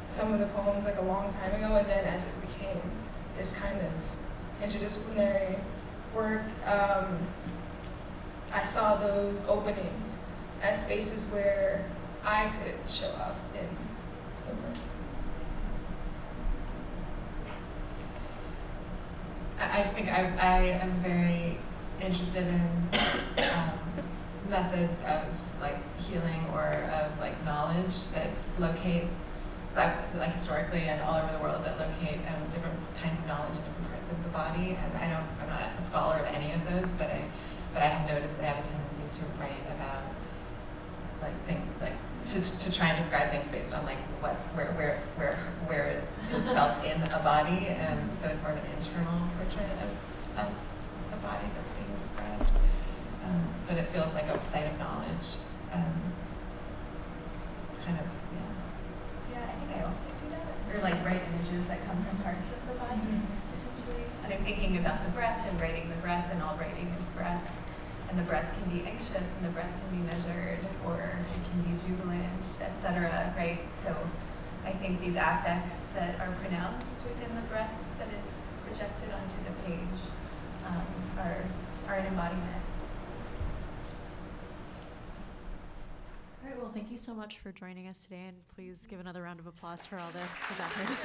some of the poems a long time ago, and then as it became this kind of interdisciplinary work, I saw those openings as spaces where I could show up in the work. I just think I am very interested in methods of healing or of knowledge that locate, historically and all over the world, that locate different kinds of knowledge in different parts of the body. And I'm not a scholar of any of those, but I have noticed that I have a tendency to write about to try and describe things based on where it is felt in a body, and so it's more of an internal portrait of a body that's being described. But it feels like a site of knowledge, kind of, yeah. Yeah, I think I also do that, or write images that come from parts of the body, potentially. And I'm thinking about the breath and writing the breath, and all writing is breath. And the breath can be anxious, and the breath can be measured, or it can be jubilant, etc. Right? So I think these affects that are pronounced within the breath that is projected onto the page are an embodiment. All right, well, thank you so much for joining us today, and please give another round of applause for all the presenters.